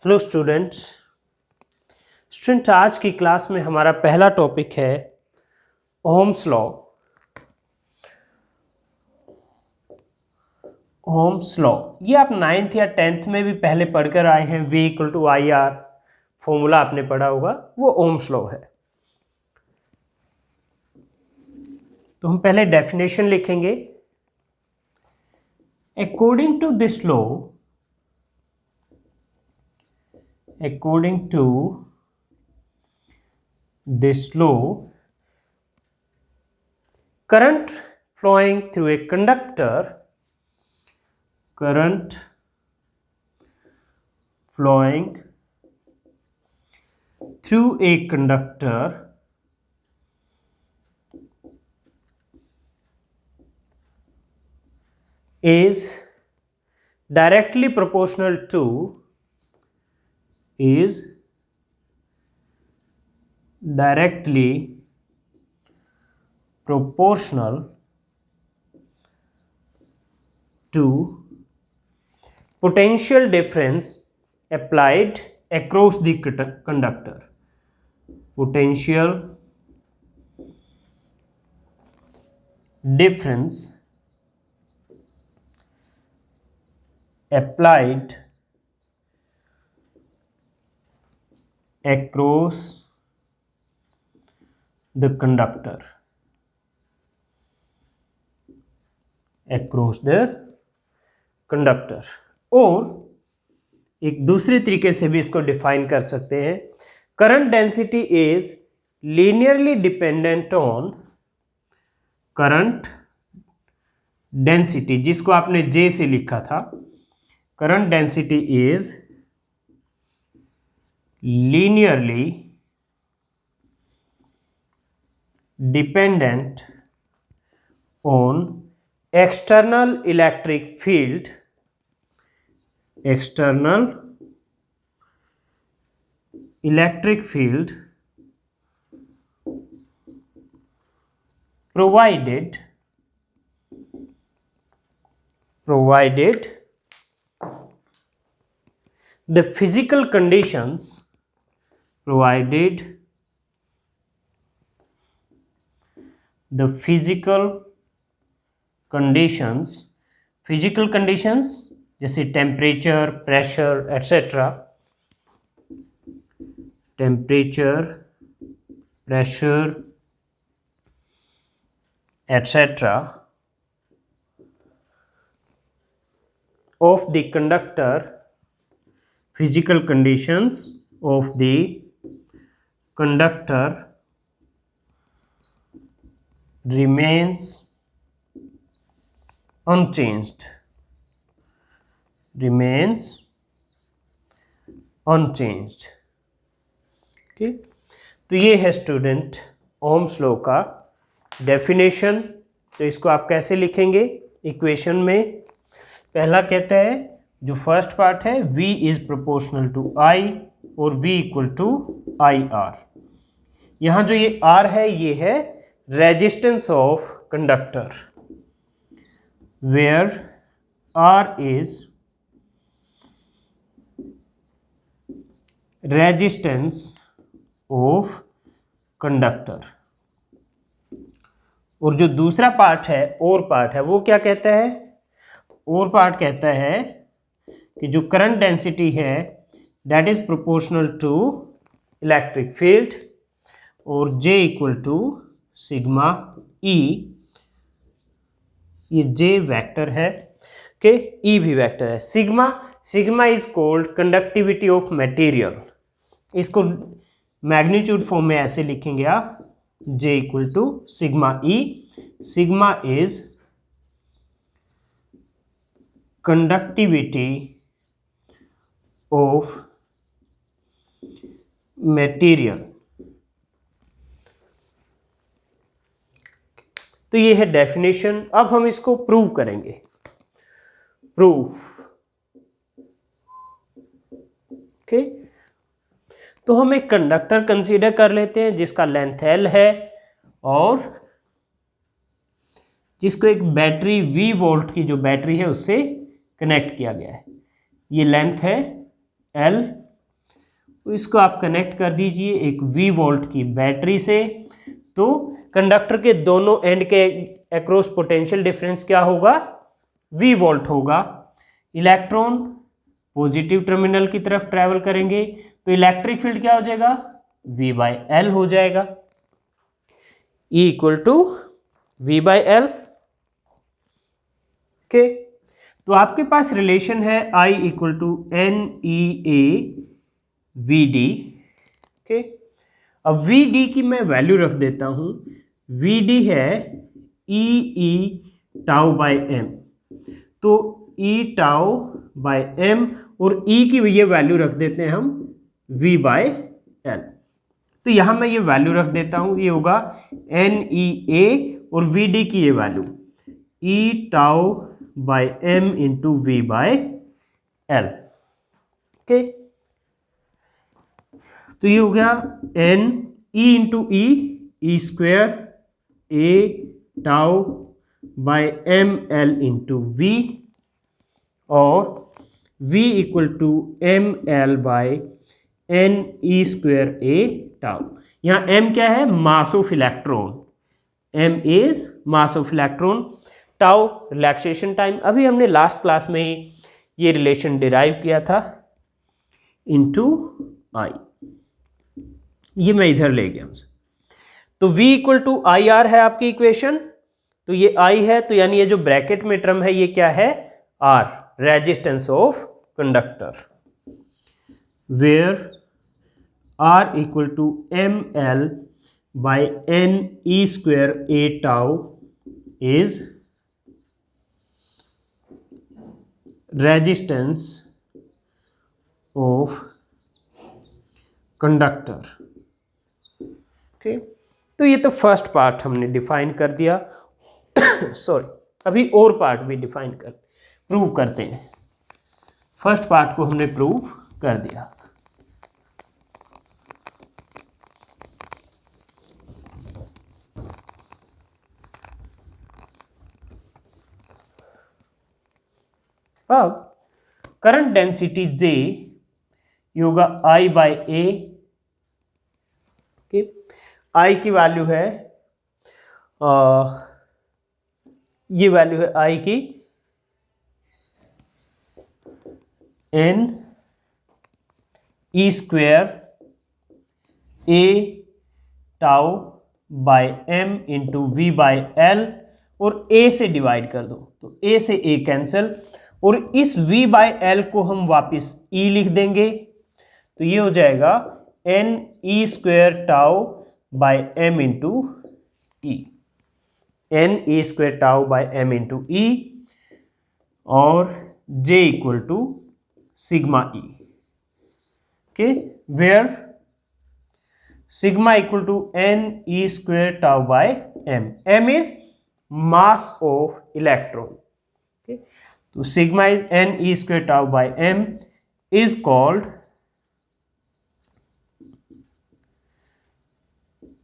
Hello student आज की class में हमारा पहला टॉपिक है ओह्म्स लॉ। ओह्म्स लॉ ये आप 9th या 10th में भी पहले पढ़कर आए हैं। V = IR फॉर्मूला आपने पढ़ा होगा, वो ओह्म्स लॉ है। तो हम पहले डेफिनेशन लिखेंगे। According to this law, current flowing through a conductor is directly proportional to potential difference applied across the conductor. Potential difference applied across the conductor. और एक दूसरे तरीके से भी इसको डिफाइन कर सकते हैं। Current density is linearly dependent on current density, जिसको आपने J से लिखा था। Current density is linearly dependent on external electric field provided the physical conditions जैसे temperature, pressure etcetera, of the conductor, physical conditions of the conductor remains unchanged. Okay, तो ये है student Ohm's law का definition. तो इसको आप कैसे लिखेंगे इक्वेशन में? पहला कहता है, जो फर्स्ट पार्ट है, V is proportional to I और V = IR। यहाँ जो ये R है, ये है resistance of conductor, where R is resistance of conductor. और जो दूसरा पार्ट है, और पार्ट है, वो क्या कहता है? और पार्ट कहता है कि जो करंट डेंसिटी है that is proportional to electric field, और J = सिग्मा E। ये J वेक्टर है कि E भी वेक्टर है। Sigma is called conductivity of material. इसको मैग्नीट्यूड फॉर्म में ऐसे लिखेंगे आप, J = sigma E। Sigma is conductivity of material. तो ये है डेफिनेशन। अब हम इसको प्रूव करेंगे। ओके, तो हम एक कंडक्टर कंसीडर कर लेते हैं जिसका लेंथ L है और जिसको एक बैटरी V वोल्ट की जो बैटरी है उससे कनेक्ट किया गया है। ये लेंथ है L तो इसको आप कनेक्ट कर दीजिए एक V वोल्ट की बैटरी से। तो कंडक्टर के दोनों एंड के अक्रॉस पोटेंशियल डिफरेंस क्या होगा, V वोल्ट होगा। इलेक्ट्रॉन पॉजिटिव टर्मिनल की तरफ ट्रैवल करेंगे तो इलेक्ट्रिक फील्ड क्या हो जाएगा, V/L हो जाएगा। E equal to V/L। Okay, तो आपके पास रिलेशन है I equal to NEA VD। Okay, अब VD की मैं वैल्यू रख देता हूं, VD है EE टाउ बाय M। तो E टाउ बाय M और E की ये वैल्यू रख देते हैं हम V/L। तो यहां मैं ये वैल्यू रख देता हूं, ये होगा NEA और VD की ये value E tau by M into V/L। Okay, तो ये हो गया N E into E square A tau by ML into V और V equal to ML by NE square A tau. यहाँ M क्या है, mass of electron, M is mass of electron. Tau relaxation time, अभी हमने last class में ही ये relation derive किया था, इनटू I। ये मैं इधर ले गया हमसे। तो V इक्वल टू IR है आपकी इक्वेशन, तो ये I है, तो यानी ये जो ब्रैकेट में टर्म है ये क्या है, R, resistance of conductor, where R equal to ML by NE square A tau is resistance of conductor. Okay, तो ये तो फर्स्ट पार्ट हमने डिफाइन कर दिया। सॉरी, अभी और पार्ट भी डिफाइन कर प्रूव करते हैं। फर्स्ट पार्ट को हमने प्रूव कर दिया। अब करंट डेंसिटी J ये होगा I बाय A। I की वैल्यू है ये वैल्यू है I की N E square A tau by M into V/L और A से डिवाइड कर दो, तो A से A कैंसिल और इस V/L को हम वापस E लिख देंगे, तो ये हो जाएगा NE square tau by M into E, NE square tau by M into E और J equal to sigma E। Okay, where sigma equal to NE square tau by M, M is mass of electron. Okay, तो sigma is NE square tau by M is called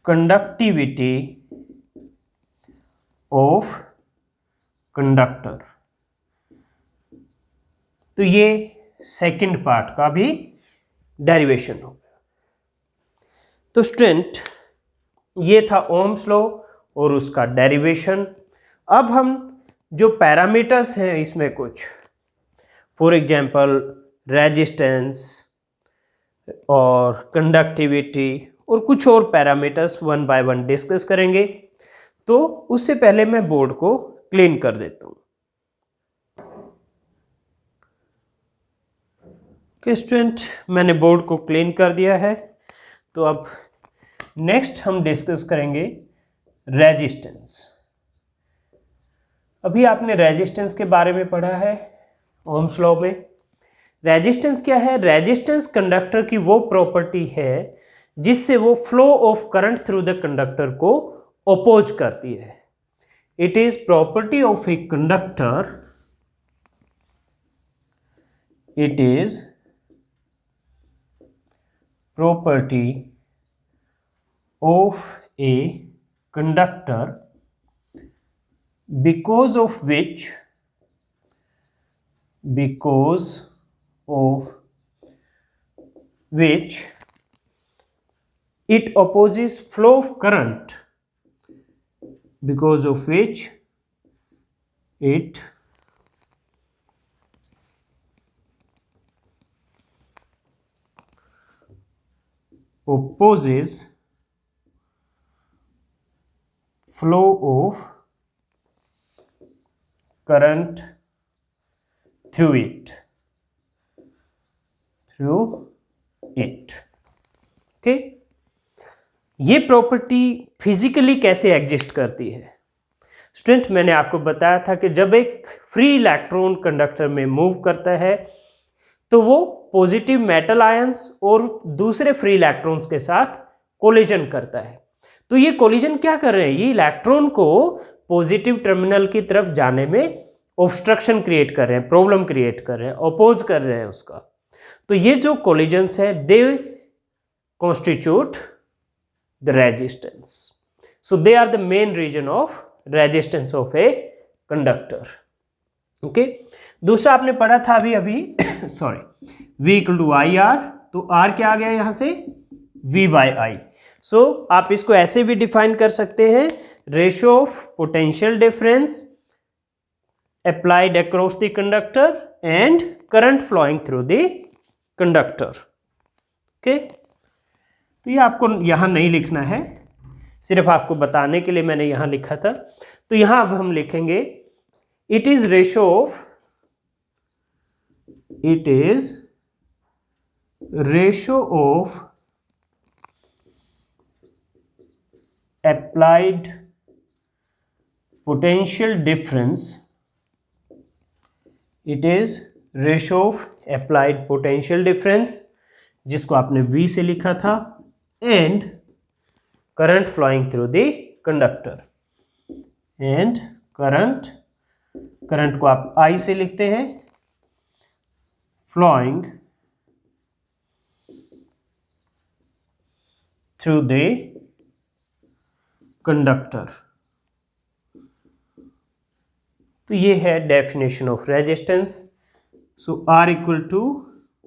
conductivity of conductor. तो ये second part का भी derivation हो गया। तो student ये था ओम्स लॉ और उसका डेरिवेशन। अब हम जो पैरामीटर्स हैं इसमें कुछ, फॉर एग्जांपल रेजिस्टेंस और कंडक्टिविटी और कुछ और parameters one by one discuss करेंगे। तो उससे पहले मैं बोर्ड को क्लीन कर देता हूं। ओके स्टूडेंट, मैंने बोर्ड को क्लीन कर दिया है। तो अब नेक्स्ट हम डिस्कस करेंगे रेजिस्टेंस। अभी आपने रेजिस्टेंस के बारे में पढ़ा है ओम्स लॉ में। रेजिस्टेंस क्या है, रेजिस्टेंस कंडक्टर की वो प्रॉपर्टी है जिससे वो flow of current through the conductor को अपोज करती है। It is property of a conductor, it is property of a conductor because of which which it opposes flow of current, because of which it opposes flow of current through it. Okay, ये property physically कैसे exist करती है? Student, मैंने आपको बताया था कि जब एक फ्री इलेक्ट्रॉन कंडक्टर में मूव करता है तो वो पॉजिटिव मेटल आयंस और दूसरे फ्री इलेक्ट्रॉन्स के साथ कोलिजन करता है। तो ये कोलिजन क्या कर रहे हैं? ये इलेक्ट्रॉन को पॉजिटिव टर्मिनल की तरफ जाने में ऑब्स्ट्रक्शन क्रिएट कर रहे हैं, प्रॉब्लम क्रिएट कर रहे हैं, अपोज कर रहे हैं उसका। तो ये जो कोलिजन्स है they constitute the resistance. So they are the main reason of resistance of a conductor. Okay, दूसरा आपने पढ़ा था अभी sorry, V equal to I R, तो R क्या आ गया यहां से? V by I. सो आप इसको ऐसे भी डिफाइन कर सकते हैं, ratio of potential difference applied across the conductor and current flowing through the conductor। Okay, तो ये आपको यहां नहीं लिखना है, सिर्फ आपको बताने के लिए मैंने यहां लिखा था। तो यहां अब हम लिखेंगे it is ratio of applied potential difference, it is ratio of applied potential difference, जिसको आपने V से लिखा था, and current flowing through the conductor, and current को आप I से लिखते हैं, फ्लोइंग थ्रू द कंडक्टर। तो ये है definition of resistance. So R equal to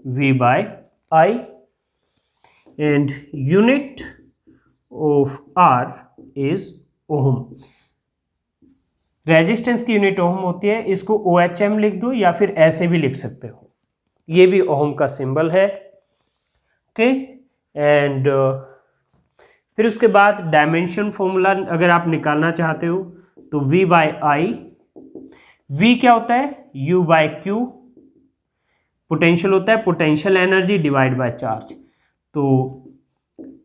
V by I, and unit of R is ohm. Resistance की यूनिट ओम होती है, इसको OHM लिख दो या फिर ऐसे भी लिख सकते हो, ये भी ओम का सिंबल है। ओके, एंड फिर उसके बाद डायमेंशन फॉर्मूला अगर आप निकालना चाहते हो तो V बाय आई, V क्या होता है? U बाय क्यू, पोटेंशियल होता है potential energy divide by charge. तो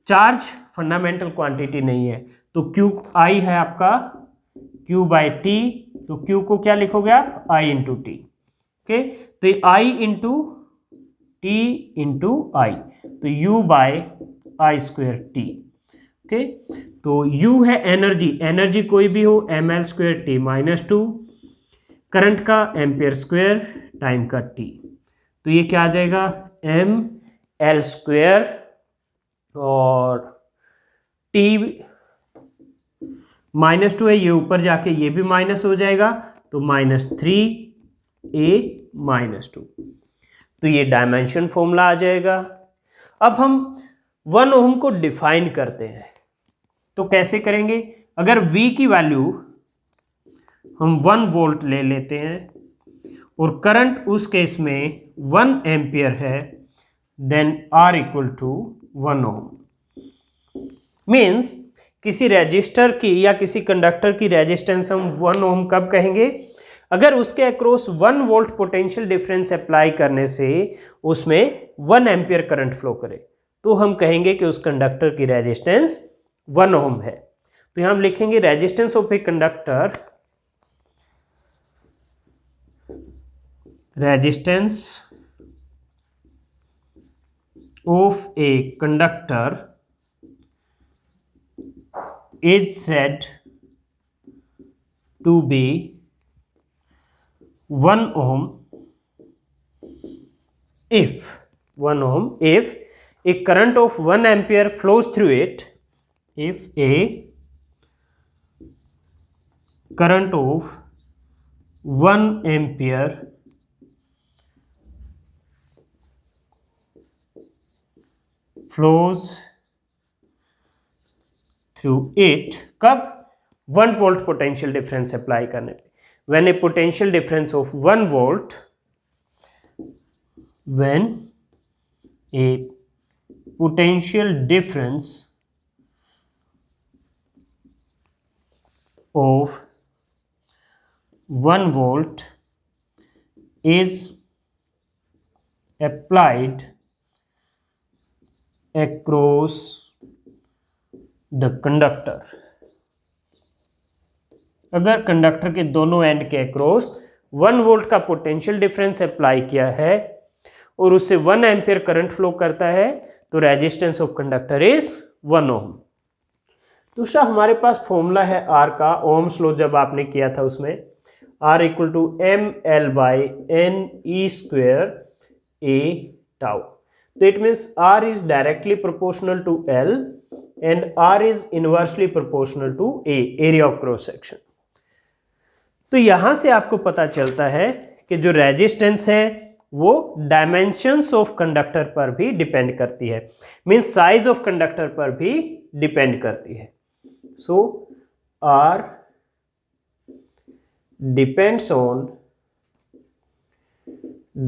चार्ज फंडामेंटल क्वांटिटी नहीं है, तो क्यू आई है आपका Q बाय टी, तो Q को क्या लिखोगे आप? I into T. ओके, तो ये I into T into I, तो U by I square T. Okay, तो U है एनर्जी, एनर्जी कोई भी हो, ml square T minus two, current का एम्पियर स्क्वेयर, टाइम का टी, तो ये क्या आ जाएगा? ml स्क्वेयर और टी माइनस टू है, ये ऊपर जाके ये भी माइनस हो जाएगा, तो -3a माइनस टू, तो ये डायमेंशन फॉर्मूला आ जाएगा। अब हम 1 ओम को डिफाइन करते हैं, तो कैसे करेंगे? अगर V की वैल्यू हम 1 वोल्ट ले लेते हैं और करंट उस केस में 1 एम्पियर है, then R equal to 1 ohm. Means किसी रेजिस्टर की या किसी कंडक्टर की रेजिस्टेंस हम 1 ओम कब कहेंगे? अगर उसके across 1 volt potential difference apply करने से उसमें 1 एम्पियर करंट फ्लो करे, तो हम कहेंगे कि उस कंडक्टर की रेजिस्टेंस 1 ओम है। तो यहां हम लिखेंगे resistance of a conductor, resistance of a conductor is said to be 1 ohm if a current of 1 ampere flows through it, if a current of 1 ampere flows through it, कब? 1 volt potential difference apply करने पे। When A potential difference of 1 volt, when A potential difference of 1 volt is applied across the conductor। अगर conductor के दोनों and के across 1 volt का potential difference apply किया है और उससे 1 एम्पियर करंट फ्लो करता है तो resistance of conductor is 1 ohm. दूसरा हमारे पास फॉर्मूला है आर का, ओम्स लॉ जब आपने किया था उसमें R equal to mL/n/e² a tau। तो it means R is directly proportional to L and R is inversely proportional to A, area of cross section. तो यहां से आपको पता चलता है कि जो रेजिस्टेंस है वो डायमेंशंस ऑफ कंडक्टर पर भी डिपेंड करती है, मीन्स साइज ऑफ कंडक्टर पर भी डिपेंड करती है। सो R depends on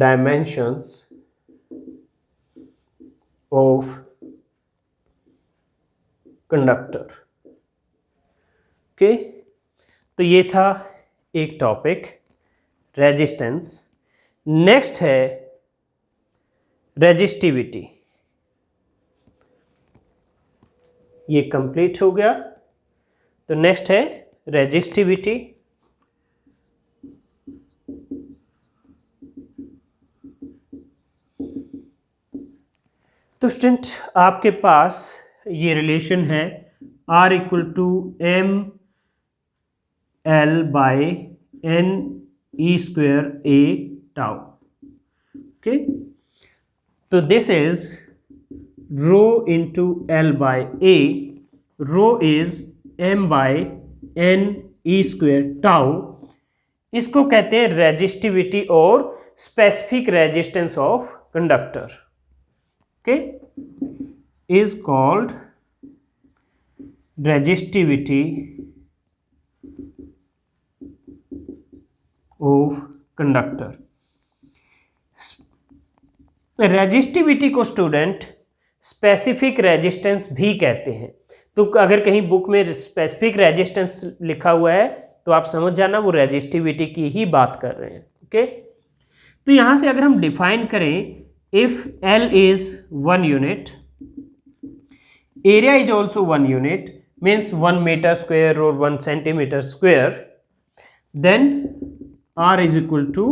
dimensions of conductor। Okay, तो ये था एक टॉपिक रेजिस्टेंस। नेक्स्ट है रेजिस्टिविटी। ये कंप्लीट हो गया, तो नेक्स्ट है रेजिस्टिविटी। तो स्टूडेंट आपके पास ये रिलेशन है R equal to mL/n/e² a tau। Okay, तो this is rho into L/a, rho is m/n/e² tau। इसको कहते हैं रेजिस्टिविटी और specific resistance of conductor. Okay, is called resistivity of conductor। Resistivity को स्टूडेंट स्पेसिफिक रेजिस्टेंस भी कहते हैं। तो अगर कहीं बुक में स्पेसिफिक रेजिस्टेंस लिखा हुआ है तो आप समझ जाना वो रेजिस्टिविटी की ही बात कर रहे हैं। ओके, तो यहां से अगर हम डिफाइन करें, if L is 1 unit, area is also 1 unit, means 1 meter square or 1 centimeter square, then R is equal to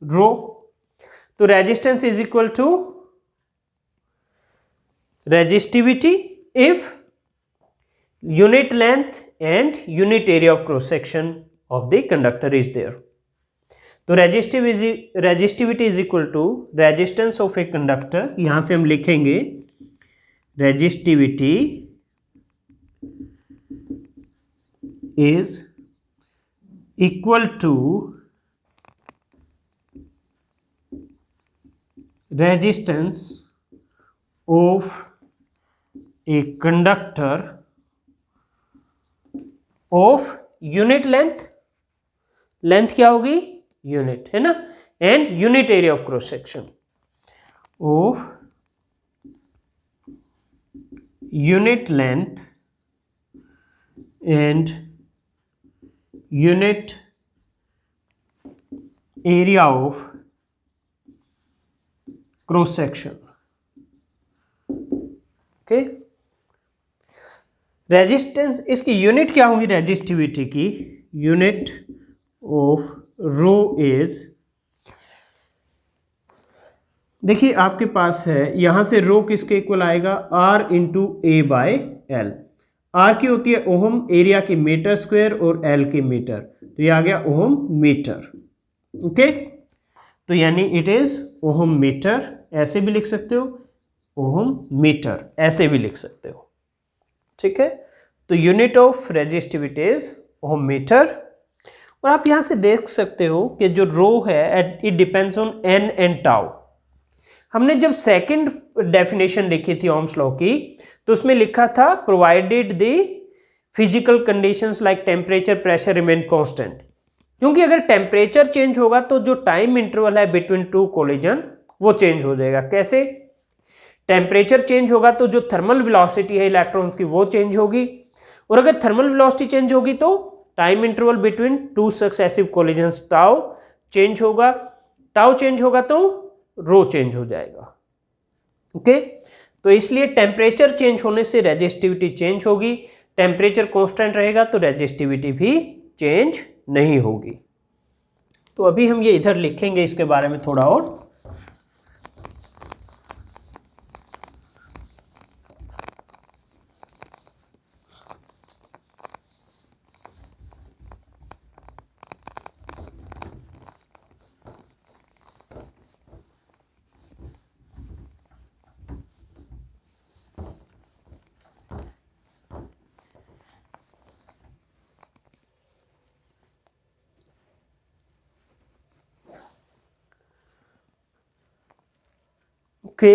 rho। तो resistance is equal to resistivity if unit length and unit area of cross section of the conductor is there। तो resistivity is equal to resistance of a conductor. यहां से हम लिखेंगे resistivity is equal to resistance of a conductor of unit length, length क्या होगी? Unit, है ना, and unit area of cross section of unit length and unit area of cross section. Okay, resistance, इसकी unit क्या होगी resistivity की? Unit of row is, देखिए आपके पास है यहां से रो किसके इक्वल आएगा? R into A/L। R की होती है ओहम, एरिया की मीटर स्क्वायर और L की मीटर, तो ये आ गया ओहम मीटर। ओके, तो यानी इट इज ओहम मीटर, ऐसे भी लिख सकते हो, ओहम मीटर ऐसे भी लिख सकते हो। ठीक है, तो unit of resistivity is ohm metre. और आप यहां से देख सकते हो कि जो रो है it depends on n and tau. हमने जब सेकंड डेफिनेशन लिखी थी ओम्स लॉ की, तो उसमें लिखा था provided the physical conditions like temperature pressure remain constant. क्योंकि अगर टेम्परेचर चेंज होगा तो जो टाइम इंटरवल है बिटवीन टू कोलिजन वो चेंज हो जाएगा। कैसे? टेम्परेचर चेंज होगा तो जो थर्मल वेलोसिटी है इलेक्ट्रॉन्स की वो चेंज होगी, और अगर थर्मल वेलोसिटी चेंज होगी तो time interval between two successive collisions tau change होगा, टाउ चेंज होगा तो रो चेंज हो जाएगा। ओके, तो इसलिए टेम्परेचर चेंज होने से रेजिस्टिविटी चेंज होगी, टेम्परेचर कांस्टेंट रहेगा तो रेजिस्टिविटी भी चेंज नहीं होगी। तो अभी हम ये इधर लिखेंगे इसके बारे में थोड़ा और। ओके,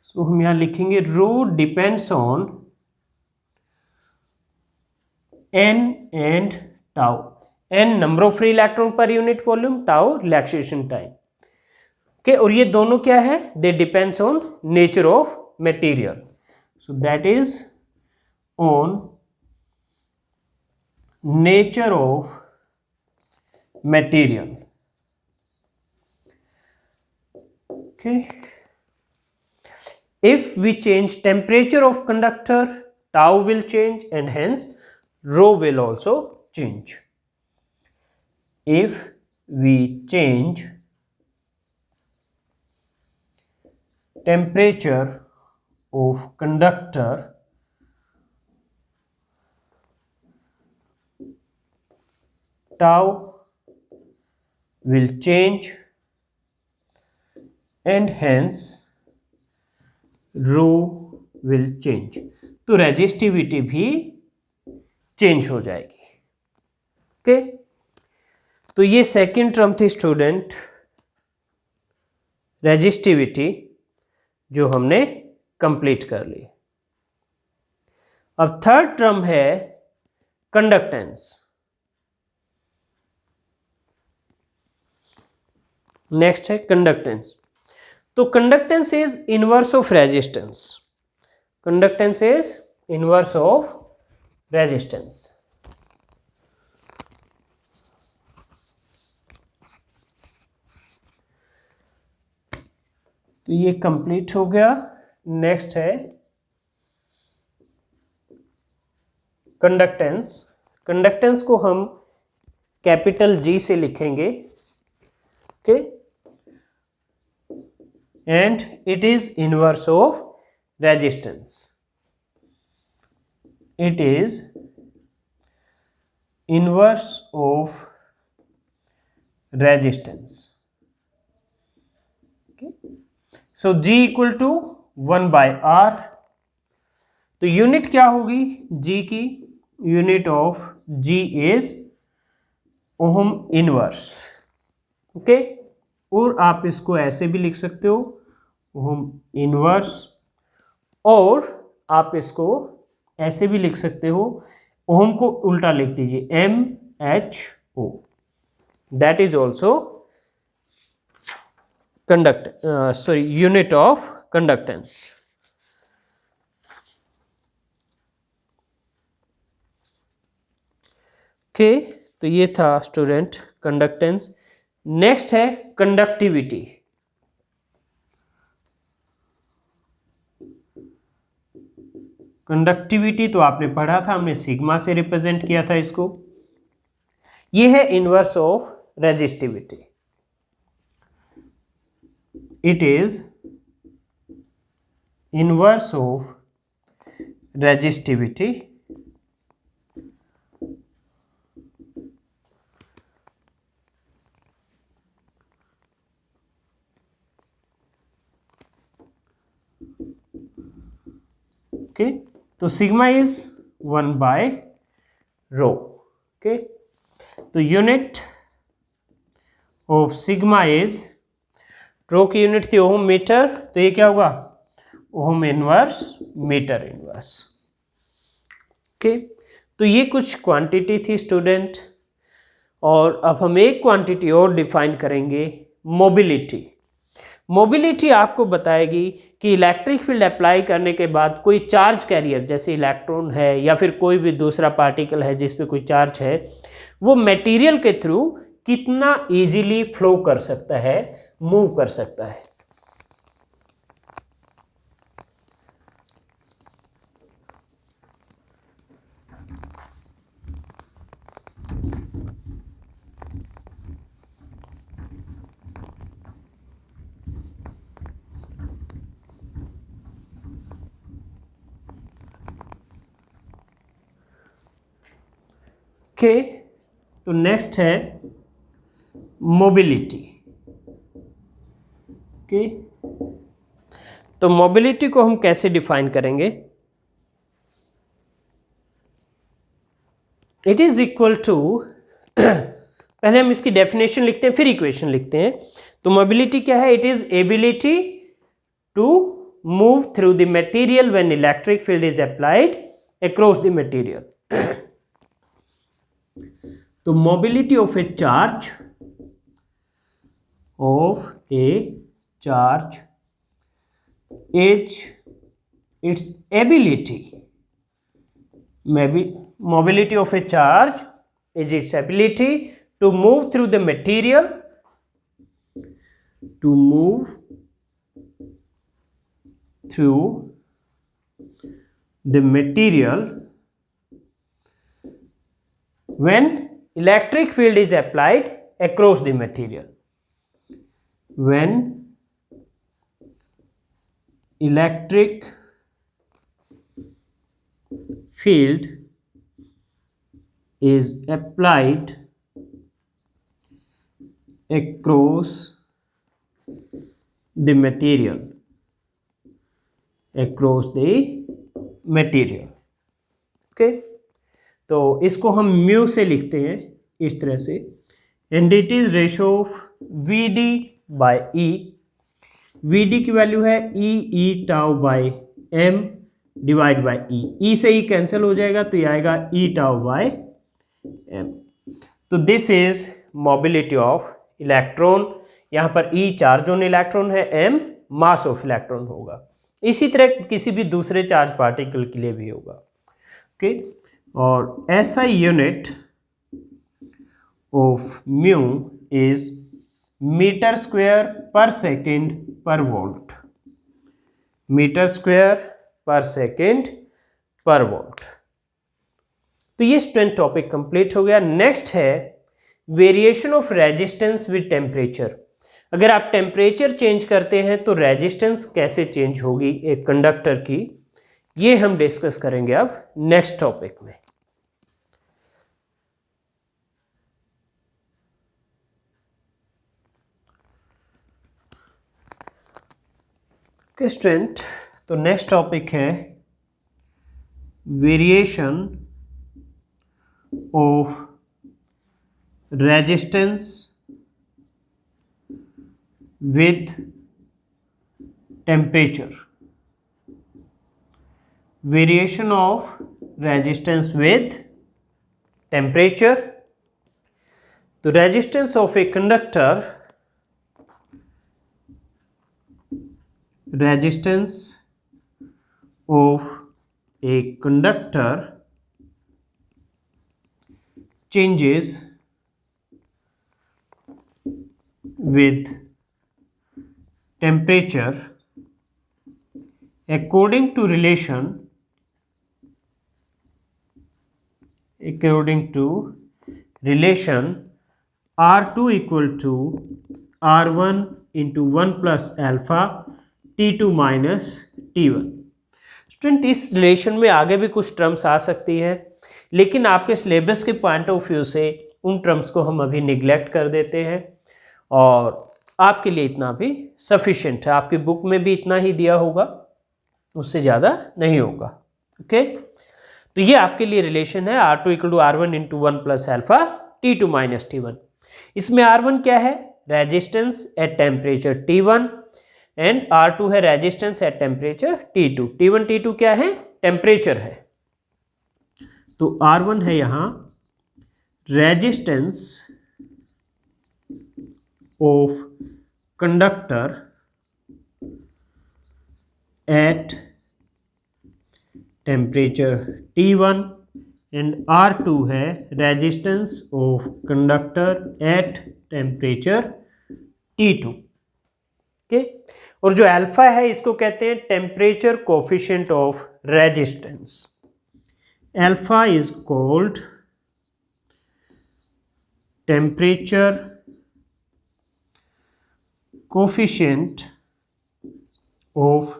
सो हम यहां लिखेंगे rho depends on N and tau. N number of free electron per unit volume, tau relaxation time. Okay, और ये दोनों क्या है? They depends on nature of material, so that is on nature of material. Okay, if we change temperature of conductor, tau will change and hence rho will also change. If we change temperature of conductor, tau will change and hence rho will change, तो resistivity भी change हो जाएगी। Okay, तो ये second term थी student resistivity, जो हमने complete कर ली। अब थर्ड टर्म है कंडक्टेंस। नेक्स्ट है कंडक्टेंस। तो conductance is inverse of resistance. Conductance is inverse of resistance. तो ये कंप्लीट हो गया। नेक्स्ट है कंडक्टेंस। कंडक्टेंस को हम कैपिटल जी से लिखेंगे। Okay, and it is inverse of resistance. It is inverse of resistance. Okay, so G equal to 1 by R. तो यूनिट क्या होगी G की? Unit of G is ohm inverse. Okay, और आप इसको ऐसे भी लिख सकते हो ओम इनवर्स, और आप इसको ऐसे भी लिख सकते हो, ओम को उल्टा लिख दीजिए MHO। That is also unit of conductance. Okay, तो ये था स्टूडेंट कंडक्टेंस। नेक्स्ट है कंडक्टिविटी। कंडक्टिविटी तो आपने पढ़ा था, हमने सिग्मा से रिप्रेजेंट किया था इसको। ये है inverse of resistivity. It is inverse of resistivity. Okay, तो sigma is 1 by rho. Okay, तो unit of sigma is rho की यूनिट थी ओम मीटर, तो ये क्या होगा ohm inverse metre inverse. Okay, तो ये कुछ क्वांटिटी थी स्टूडेंट। और अब हम एक क्वांटिटी और डिफाइन करेंगे, मोबिलिटी। मोबिलिटी आपको बताएगी कि इलेक्ट्रिक फील्ड अप्लाई करने के बाद कोई चार्ज कैरियर जैसे इलेक्ट्रॉन है या फिर कोई भी दूसरा पार्टिकल है जिस पे कोई चार्ज है, वो मटेरियल के थ्रू कितना इजीली फ्लो कर सकता है, मूव कर सकता है। ओके, तो नेक्स्ट है मोबिलिटी। ओके, तो मोबिलिटी को हम कैसे डिफाइन करेंगे? इट इज इक्वल टू पहले हम इसकी डेफिनेशन लिखते हैं फिर इक्वेशन लिखते हैं। तो मोबिलिटी क्या है? It is ability to move through the material when electric field is applied across the material. तो mobility of a charge is its ability, mobility of a charge is its ability to move through the material, when electric field is applied across the material. When electric field is applied across the material, okay. तो इसको हम mu से लिखते हैं इस तरह से, and it is ratio of V D by E. V D की वैल्यू है E tau by M divide by E. E से ई कैंसिल हो जाएगा तो ये आएगा ई टाउ बाई एम। तो this is mobility of electron. यहाँ पर ई चार्ज ऑन इलेक्ट्रॉन है, एम मास ऑफ इलेक्ट्रॉन होगा। इसी तरह किसी भी दूसरे चार्ज पार्टिकल के लिए भी होगा, ओके। और ऐसा unit of mu is metre square per second per volt. Metre square per second per volt. तो ये स्टूडेंट टॉपिक कंप्लीट हो गया। नेक्स्ट है variation of resistance with temperature. अगर आप टेम्परेचर चेंज करते हैं तो रेजिस्टेंस कैसे चेंज होगी एक कंडक्टर की, ये हम डिस्कस करेंगे अब नेक्स्ट टॉपिक में। ओके स्टूडेंट, तो नेक्स्ट टॉपिक है variation of resistance with temperature. Variation of resistance with temperature. The resistance of a conductor, resistance of a conductor changes with temperature according to relation R2 equal to R1 into 1 plus alpha T2 minus T1। Student इस relation में आगे भी कुछ terms आ सकती हैं, लेकिन आपके syllabus के पॉइंट ऑफ व्यू से उन टर्म्स को हम अभी निगलेक्ट कर देते हैं और आपके लिए इतना भी सफिशिएंट है। आपकी बुक में भी इतना ही दिया होगा, उससे ज़्यादा नहीं होगा, ओके। तो ये आपके लिए रिलेशन है R2 equal to R1 into 1 plus alpha T2 minus T1। इसमें R1 क्या है? Resistance at temperature T1 and R2 है resistance at temperature T2। T1 T2 क्या है? टेम्परेचर है। तो R1 है यहां resistance of conductor at temperature T1 and R2 है resistance of conductor at temperature T2। Okay, और जो अल्फा है इसको कहते हैं temperature coefficient of resistance. Alpha is called temperature coefficient of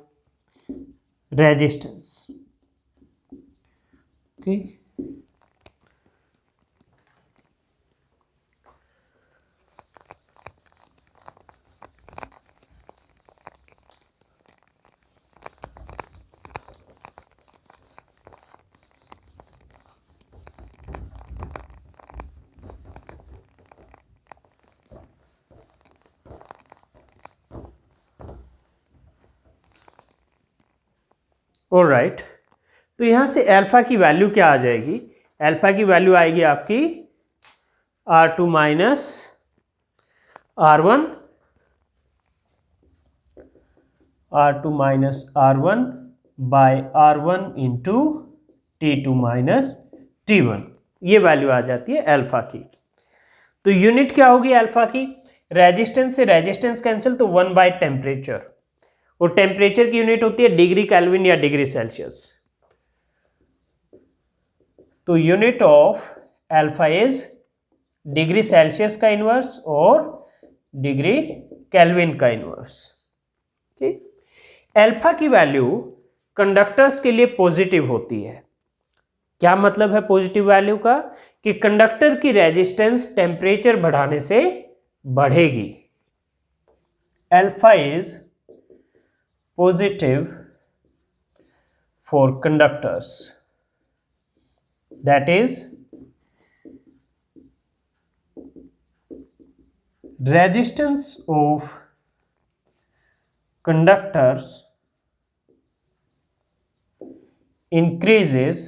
resistance. Okay, alright. तो यहाँ से अल्फा की वैल्यू क्या आ जाएगी? अल्फा की वैल्यू आएगी आपकी R2 minus R1, R2 minus R1 by R1 into T2 minus T1। ये वैल्यू आ जाती है अल्फा की। तो यूनिट क्या होगी अल्फा की? रेजिस्टेंस से रेजिस्टेंस कैंसिल तो 1 बाय टेम्परेचर, और टेम्परेचर की यूनिट होती है डिग्री केल्विन या डिग्री सेल्सियस। तो unit of alpha is degree Celsius का इनवर्स और डिग्री केल्विन का इनवर्स। ठीक, अल्फा की वैल्यू कंडक्टर्स के लिए पॉजिटिव होती है। क्या मतलब है पॉजिटिव वैल्यू का? कि कंडक्टर की रेजिस्टेंस टेम्परेचर बढ़ाने से बढ़ेगी। Alpha is positive for conductors, that is resistance of conductors increases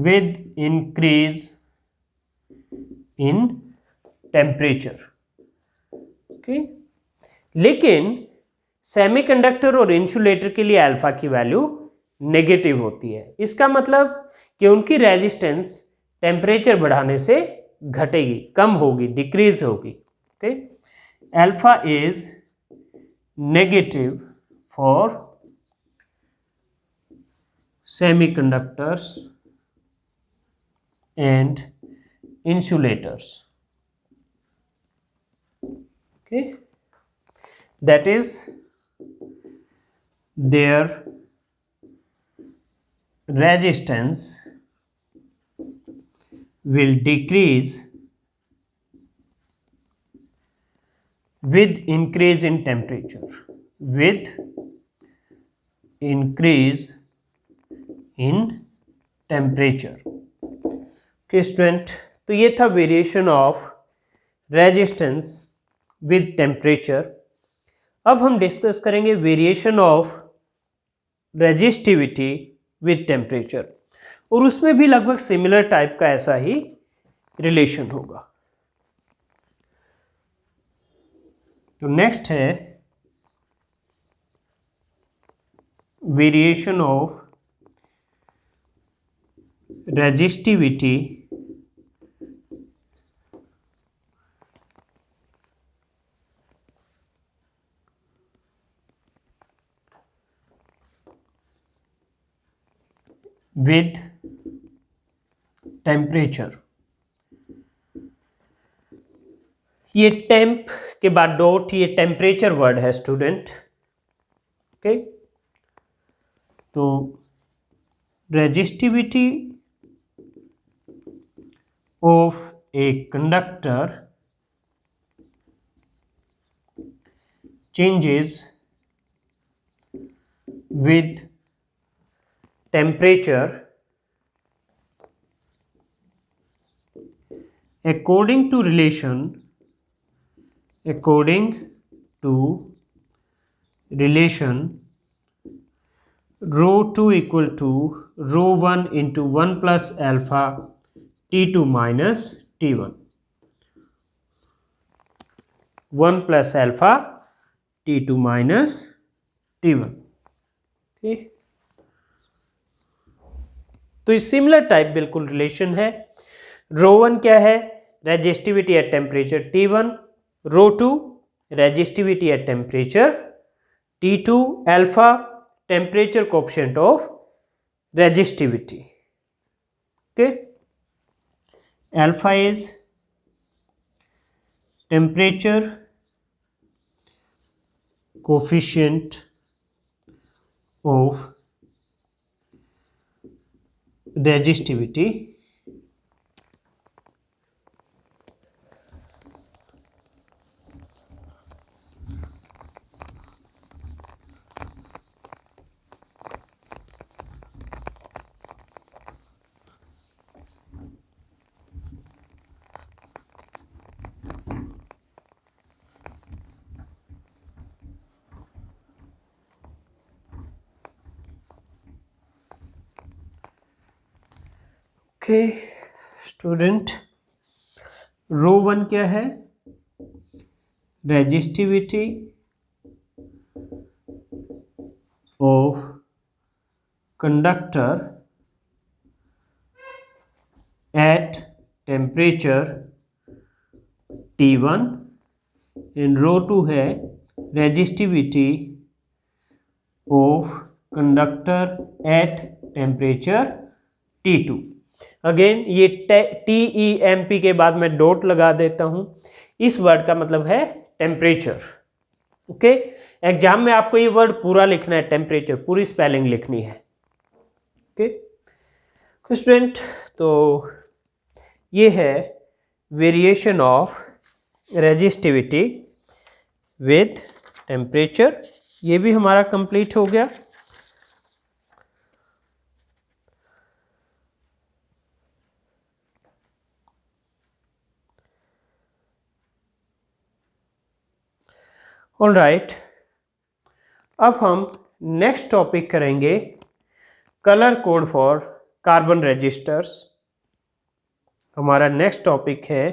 with increase in temperature। लेकिन सेमीकंडक्टर और इंसुलेटर के लिए अल्फा की वैल्यू नेगेटिव होती है। इसका मतलब कि उनकी रेजिस्टेंस टेम्परेचर बढ़ाने से घटेगी, कम होगी, डिक्रीज होगी। Okay, alpha is negative for semiconductors and insulators. Okay, that is their resistance will decrease with increase in temperature, with increase in temperature। Okay student, तो ये था variation of resistance with temperature. अब हम discuss करेंगे variation of resistivity with temperature, और उसमें भी लगभग सिमिलर टाइप का ऐसा ही रिलेशन होगा। तो नेक्स्ट है variation of resistivity with temperature. ये टेम्प के बाद डॉट, ये टेम्परेचर वर्ड है स्टूडेंट। ओके, तो resistivity of a conductor changes with temperature according to relation rho 2 equal to rho 1 into 1 plus alpha t2 minus t1, 1 plus alpha t2 minus t1। Okay, तो इस similar type बिल्कुल relation है। रो 1 क्या है? Resistivity at temperature T1, rho 2 resistivity at temperature T2, alpha temperature coefficient of resistivity. Okay, alpha is temperature coefficient of resistivity okay student, rho 1 क्या है? Resistivity of conductor at temperature T1 and rho 2 है resistivity of conductor at temperature T2। Again ये TEMP के बाद मैं dot लगा देता हूं। इस वर्ड का मतलब है टेम्परेचर। ओके, एग्जाम में आपको ये वर्ड पूरा लिखना है, टेम्परेचर पूरी स्पेलिंग लिखनी है। ओके स्टूडेंट, तो ये है variation of resistivity with temperature. ये भी हमारा कंप्लीट हो गया। ऑलराइट, अब हम नेक्स्ट टॉपिक करेंगे colour code for carbon resistors. हमारा नेक्स्ट टॉपिक है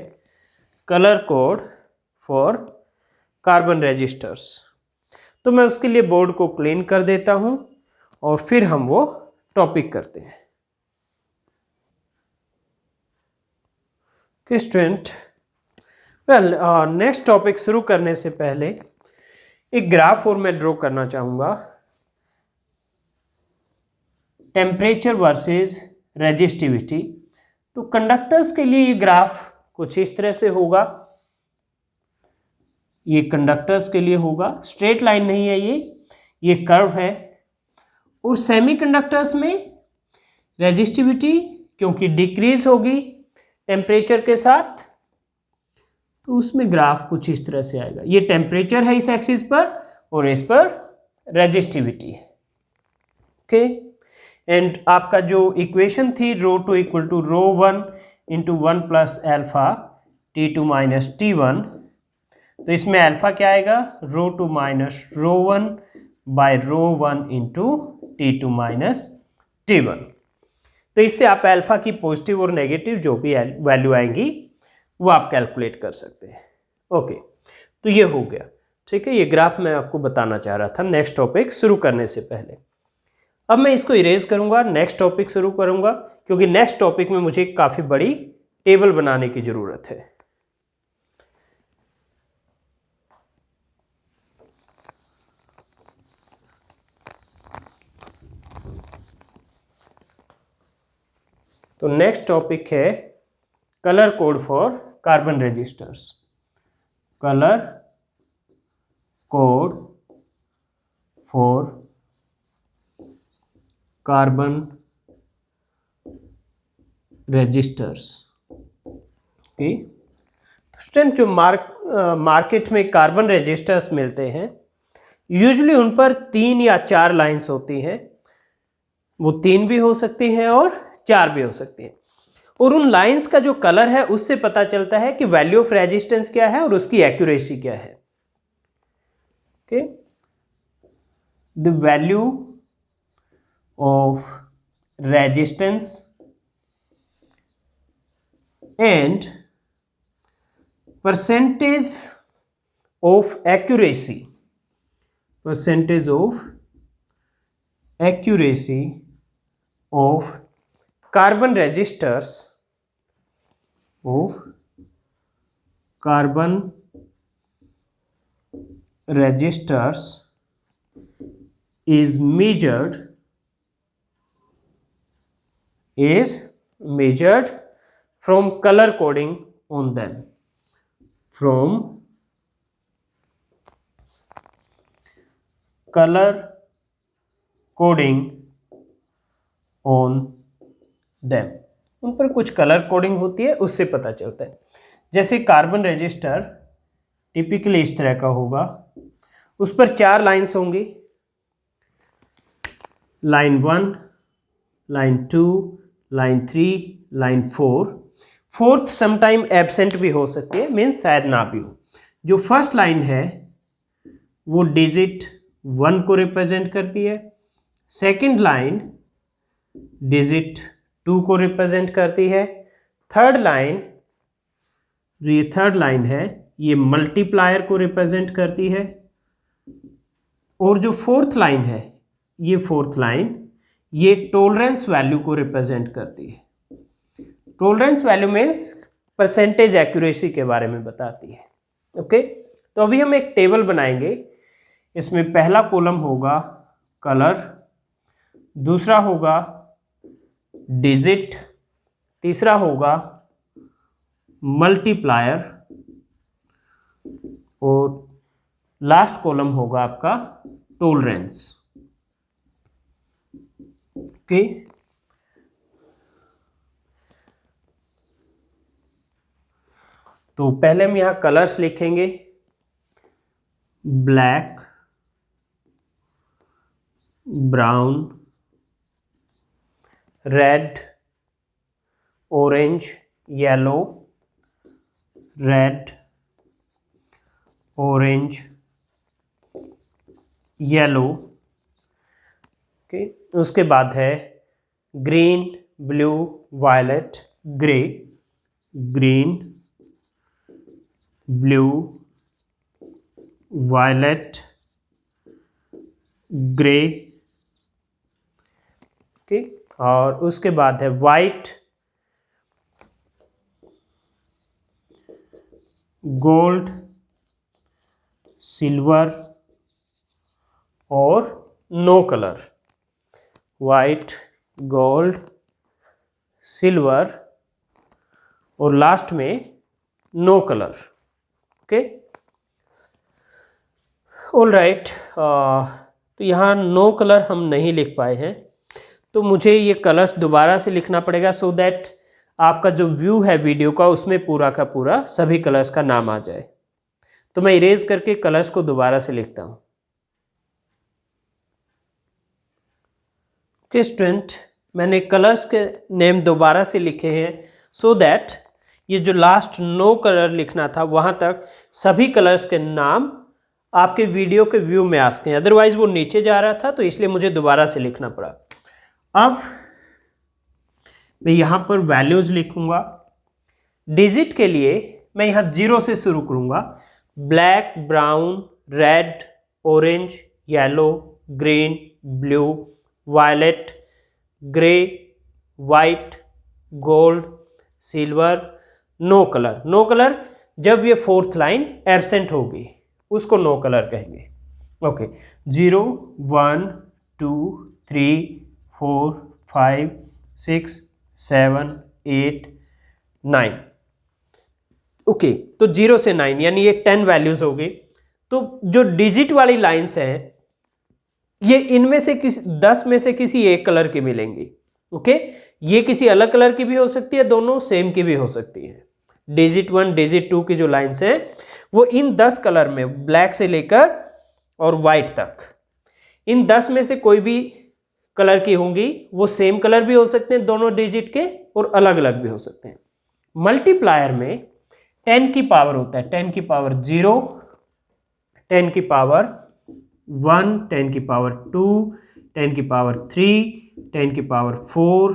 colour code for carbon resistors. तो मैं उसके लिए बोर्ड को क्लीन कर देता हूं और फिर हम वो टॉपिक करते हैं। कि स्टूडेंट, नेक्स्ट टॉपिक शुरू करने से पहले एक ग्राफ और मैं ड्रॉ करना चाहूँगा, टेम्परेचर वर्सेस रेजिस्टिविटी। तो कंडक्टर्स के लिए ये ग्राफ कुछ इस तरह से होगा। ये कंडक्टर्स के लिए होगा, स्ट्रेट लाइन नहीं है, ये कर्व है। और सेमीकंडक्टर्स में रेजिस्टिविटी क्योंकि डिक्रीज होगी टेम्परेचर के साथ, तो उसमें ग्राफ कुछ इस तरह से आएगा। ये टेम्परेचर है इस एक्सिस पर और इस पर रेजिस्टिविटी है। ओके, एंड आपका जो इक्वेशन थी rho 2 equal to rho 1 into 1 plus alpha T2 minus T1, तो इसमें अल्फा क्या आएगा? Rho 2 minus rho 1 by rho 1 into T2 minus T1। तो इससे आप अल्फा की पॉजिटिव और नेगेटिव जो भी वैल्यू आएंगी वो आप कैलकुलेट कर सकते हैं। ओके, तो ये हो गया। ठीक है, ये ग्राफ मैं आपको बताना चाह रहा था नेक्स्ट टॉपिक शुरू करने से पहले। अब मैं इसको इरेज करूंगा, नेक्स्ट टॉपिक शुरू करूंगा, क्योंकि नेक्स्ट टॉपिक में मुझे काफ़ी बड़ी टेबल बनाने की ज़रूरत है। तो नेक्स्ट टॉपिक है colour code for carbon resistors. Colour code for carbon resistors. Okay student, जो मार्केट में कार्बन रजिस्टर्स मिलते हैं, यूजुअली उन पर 3 या 4 लाइंस होती हैं। वो 3 भी हो सकती हैं और 4 भी हो सकती हैं। और उन लाइंस का जो कलर है उससे पता चलता है कि वैल्यू ऑफ रेजिस्टेंस क्या है और उसकी एक्यूरेसी क्या है। Okay, the value of resistance and percentage of accuracy, percentage of accuracy of carbon resistors, of carbon resistors is measured from color coding on them, from color coding on them, उन पर कुछ colour coding होती है, उससे पता चलता है। जैसे कार्बन रजिस्टर टिपिकली इस तरह का होगा, उस पर 4 लाइंस होंगी, line 1, line 2, line 3, line 4। Fourth sometime absent भी हो सकती है, मीन्स शायद ना भी हो। जो फर्स्ट लाइन है वो डिजिट 1 को रिप्रेजेंट करती है, सेकंड लाइन डिजिट 2 को रिप्रेजेंट करती है, थर्ड लाइन जो ये थर्ड लाइन है ये मल्टीप्लायर को रिप्रेजेंट करती है, और जो फोर्थ लाइन है ये फोर्थ लाइन ये टॉलरेंस वैल्यू को रिप्रेजेंट करती है। Tolerance value means percentage accuracy के बारे में बताती है। ओके, तो अभी हम एक टेबल बनाएंगे। इसमें पहला कॉलम होगा कलर, दूसरा होगा डिजिट, तीसरा होगा मल्टीप्लायर, और लास्ट कॉलम होगा आपका टॉलरेंस। ओके, तो पहले हम यहां कलर्स लिखेंगे, black, brown, red, orange, yellow, red, orange, yellow. Okay, उसके बाद है green, blue, violet, grey, green, blue, violet, grey. Okay, और उसके बाद है वाइट, गोल्ड, सिल्वर और no colour. White, gold, silver और लास्ट में no colour. Okay, all right. तो यहाँ नो कलर हम नहीं लिख पाए हैं, तो मुझे ये कलर्स दोबारा से लिखना पड़ेगा, सो दैट आपका जो व्यू है वीडियो का उसमें पूरा का पूरा सभी कलर्स का नाम आ जाए। तो मैं इरेज करके कलर्स को दोबारा से लिखता हूँ। ओके स्टूडेंट, मैंने कलर्स के नेम दोबारा से लिखे हैं, सो दैट ये जो लास्ट नो कलर लिखना था वहाँ तक सभी कलर्स के नाम आपके वीडियो के व्यू में आ सकें। अदरवाइज वो नीचे जा रहा था, तो इसलिए मुझे दोबारा से लिखना पड़ा। अब मैं यहाँ पर वैल्यूज लिखूंगा। डिजिट के लिए मैं यहाँ 0 से शुरू करूँगा। Black, brown, red, orange, yellow, green, blue, violet, grey, white, gold, silver, no colour. No colour जब ये फोर्थ लाइन एब्सेंट होगी उसको नो कलर कहेंगे। ओके, 0, 1, 2, 3, 4, 5, 6, 7, 8, 9। ओके, तो 0 से 9 यानी ये 10 वैल्यूज हो गई। तो जो डिजिट वाली लाइंस हैं ये इनमें से 10 में से किसी एक कलर की मिलेंगी। ओके, ये किसी अलग कलर की भी हो सकती है, दोनों सेम की भी हो सकती है। डिजिट 1, डिजिट 2 की जो लाइंस हैं वो इन 10 कलर में, ब्लैक से लेकर और वाइट तक, इन 10 में से कोई भी कलर की होंगी वो सेम कलर भी हो सकते हैं दोनों डिजिट के, और अलग अलग भी हो सकते हैं। मल्टीप्लायर में 10 की पावर होता है, 10 की पावर 0, 10 की पावर 1, 10 की पावर 2, 10 की पावर 3, 10 की पावर 4,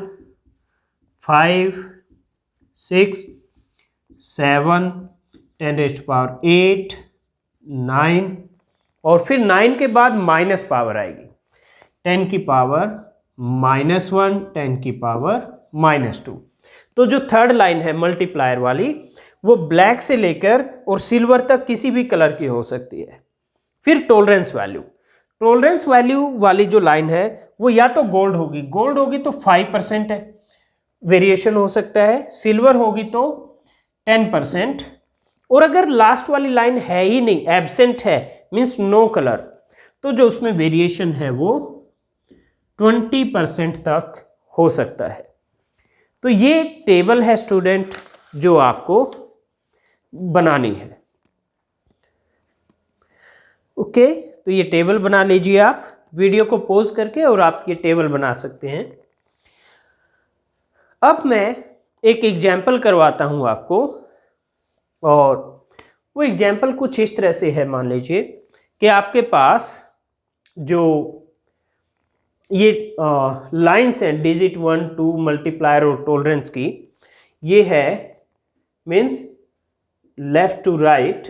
5, 6, 7, 10 रेज़ टू पावर 8, 9, और फिर 9 के बाद माइनस पावर आएगी, 10 की पावर -1, 10 की पावर -2। तो जो थर्ड लाइन है मल्टीप्लायर वाली, वो ब्लैक से लेकर और सिल्वर तक किसी भी कलर की हो सकती है। फिर टॉलरेंस वैल्यू, टॉलरेंस वैल्यू वाली जो लाइन है वो या तो गोल्ड होगी, गोल्ड होगी तो 5% है, वेरिएशन हो सकता है, सिल्वर होगी तो 10%, और अगर लास्ट वाली लाइन है ही नहीं, एब्सेंट है, मीन्स नो कलर, तो जो उसमें वेरिएशन है वो 20% तक हो सकता है। तो ये टेबल है स्टूडेंट जो आपको बनानी है। ओके, तो ये टेबल बना लीजिए आप, वीडियो को पॉज करके, और आप ये टेबल बना सकते हैं। अब मैं एक एग्जाम्पल करवाता हूं आपको, और वो एग्जाम्पल कुछ इस तरह से है। मान लीजिए कि आपके पास जो ये लाइंस हैं डिजिट 1, 2, मल्टीप्लायर और टॉलरेंस की, ये है मीन्स लेफ्ट टू राइट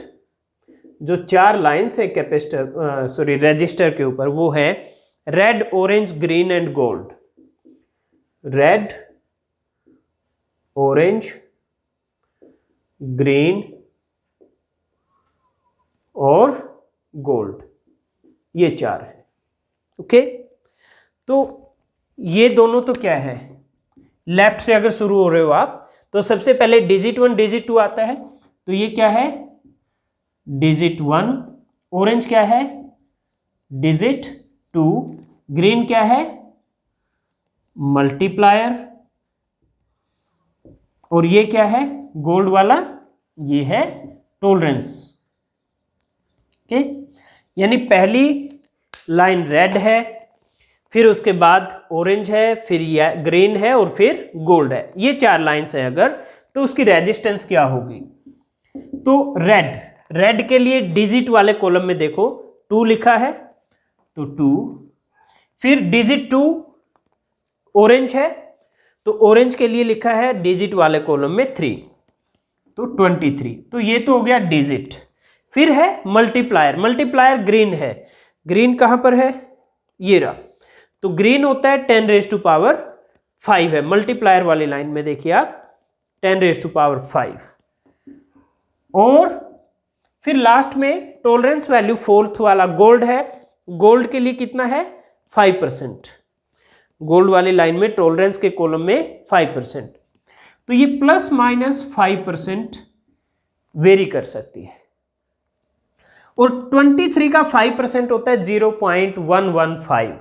जो 4 लाइंस है कैपेसिटर रेजिस्टर के ऊपर, वो है red, orange, green and gold. Red, orange, green और गोल्ड, ये 4 है। ओके, तो ये दोनों तो क्या है, लेफ्ट से अगर शुरू हो रहे हो आप तो सबसे पहले डिजिट 1 डिजिट 2 आता है, तो ये क्या है, डिजिट 1। ऑरेंज क्या है, डिजिट 2। ग्रीन क्या है, मल्टीप्लायर। और ये क्या है, गोल्ड वाला, ये है टॉलरेंस। ओके, यानी पहली लाइन रेड है, फिर उसके बाद ऑरेंज है, फिर ग्रीन है, और फिर गोल्ड है। ये 4 लाइंस है अगर, तो उसकी रेजिस्टेंस क्या होगी। तो रेड के लिए डिजिट वाले कॉलम में देखो 2 लिखा है, तो 2। फिर डिजिट 2 ऑरेंज है, तो ऑरेंज के लिए लिखा है डिजिट वाले कॉलम में 3, तो 23। तो ये तो हो गया डिजिट। फिर है मल्टीप्लायर, मल्टीप्लायर ग्रीन है, ग्रीन कहां पर है, ये रहा, तो ग्रीन होता है 10 रेज़ टू पावर 5 है, मल्टीप्लायर वाली लाइन में देखिए आप 10 रेज़ टू पावर 5। और फिर लास्ट में टॉलरेंस वैल्यू 4th वाला गोल्ड है, गोल्ड के लिए कितना है, 5%। गोल्ड वाली लाइन में टॉलरेंस के कॉलम में 5%, तो ये ±5% वेरी कर सकती है। और 23 का 5% होता है 0.115।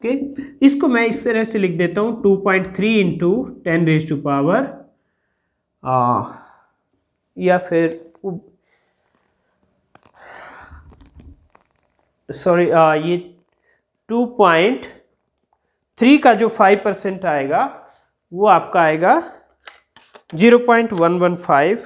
ओके, इसको मैं इस तरह से लिख देता हूं, 2.3 इंटू 10 रेज़ टू पावर, या फिर सॉरी, ये 2.3 का जो 5% आएगा वो आपका आएगा 0.115,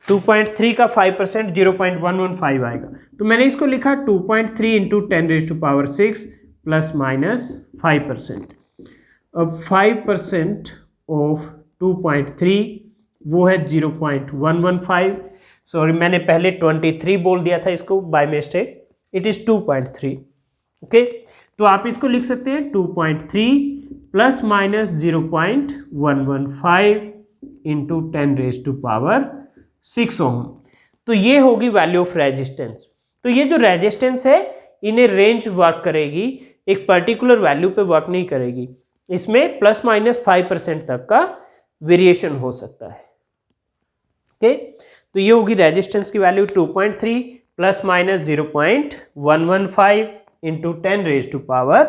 .3 का 5% 0.115 आएगा। तो मैंने इसको लिखा 2.3 इंटू 10 रेज़ टू पावर 6 ±5%। अब 5% ऑफ 2.3 वो है 0.115। सॉरी, मैंने पहले 23 बोल दिया था इसको by mistake, it is 2.3। Okay, तो आप इसको लिख सकते हैं 2.3 ±0.115 इंटू 10 रेज़ टू पावर 6 ओम। तो ये होगी वैल्यू ऑफ रेजिस्टेंस। तो ये जो रेजिस्टेंस है इन्हें रेंज वर्क करेगी, एक पर्टिकुलर वैल्यू पे वर्क नहीं करेगी, इसमें ±5% तक का वेरिएशन हो सकता है। ओके, तो ये होगी रेजिस्टेंस की value 2.3 ±0.115 into 10 raise to power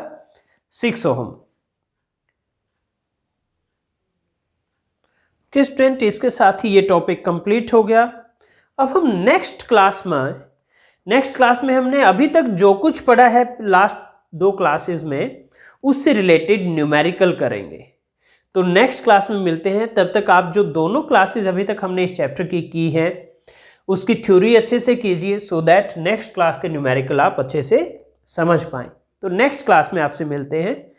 6 ohm. कि स्टूडेंट इसके साथ ही ये टॉपिक कंप्लीट हो गया। अब हम नेक्स्ट क्लास में हमने अभी तक जो कुछ पढ़ा है लास्ट 2 क्लासेस में उससे रिलेटेड न्यूमेरिकल करेंगे। तो नेक्स्ट क्लास में मिलते हैं, तब तक आप जो दोनों क्लासेस अभी तक हमने इस चैप्टर की हैं उसकी थ्योरी अच्छे से कीजिए, सो दैट नेक्स्ट क्लास के न्यूमेरिकल आप अच्छे से समझ पाएँ। तो नेक्स्ट क्लास में आपसे मिलते हैं।